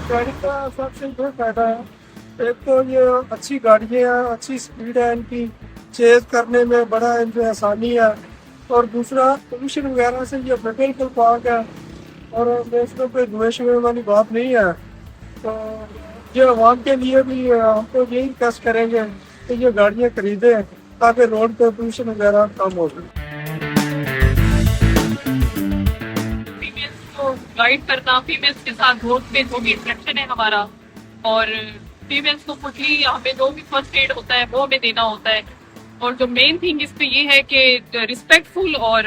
गाड़ी का सबसे जो फायदा है, एक तो ये अच्छी गाड़ियाँ हैं, अच्छी स्पीड है इनकी, चेज करने में बड़ा इनमें आसानी है। और दूसरा पोल्यूशन वगैरह से ये बिल्कुल पाक है, और इसमें कोई धुएं शुएं वाली बात नहीं है। तो ये आवाम के लिए भी हमको यही रिक्वेस्ट करेंगे कि ये गाड़ियाँ खरीदें ताकि रोड पे पोल्यूशन वगैरह कम हो सके। फीमेल्स को गाइड करना, फीमेल्स के साथ रोड पे जो भी इंटरेक्शन है हमारा, और फीमेल्स को खुदली हमें जो भी फर्स्ट एड होता है वो हमें देना होता है। और जो मेन थिंग इस पे ये है कि रिस्पेक्टफुल और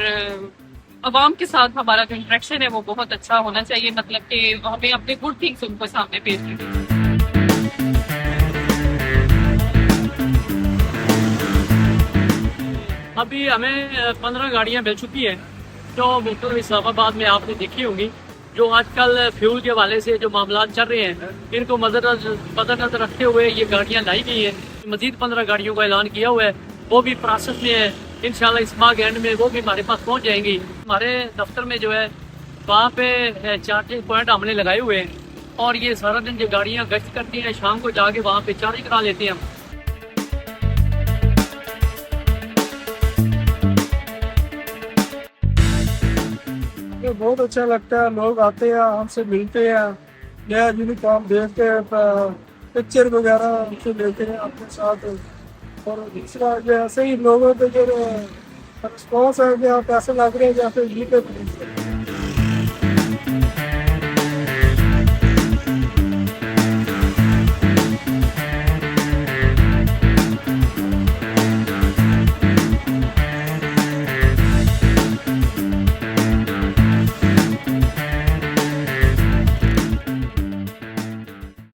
अवाम के साथ हमारा जो इंटरेक्शन है वो बहुत अच्छा होना चाहिए, मतलब कि हमें अपने गुड थिंग्स उनको सामने पेश करनी। अभी हमें 15 गाड़ियां मिल चुकी हैं जो मुख्तलिफ इस्लामाबाद में आपने देखी होंगी। जो आजकल फ्यूल के हवाले से जो मामला चल रहे हैं, इनको मद्देनजर रखते हुए ये गाड़ियां लाई गई हैं। मजीद 15 गाड़ियों का ऐलान किया हुआ है, वो भी प्रोसेस में है। इंशाल्लाह इस माह के एंड में वो भी हमारे पास पहुंच जाएंगी। हमारे दफ्तर में जो है वहाँ पे चार्जिंग पॉइंट हमने लगाए हुए हैं, और ये सारा दिन जो गाड़ियाँ गश्त करती हैं, शाम को जाके वहाँ पे चार्ज करा लेते हैं हम। ये बहुत अच्छा लगता है, लोग आते हैं हमसे मिलते हैं, नया यूनिफॉर्म देखते हैं, पिक्चर वगैरह हमसे लेते हैं अपने साथ। और दूसरा जो ऐसे ही लोगों पे जो रिस्पॉन्स है, जो पैसे लग रहे हैं जैसे ये पे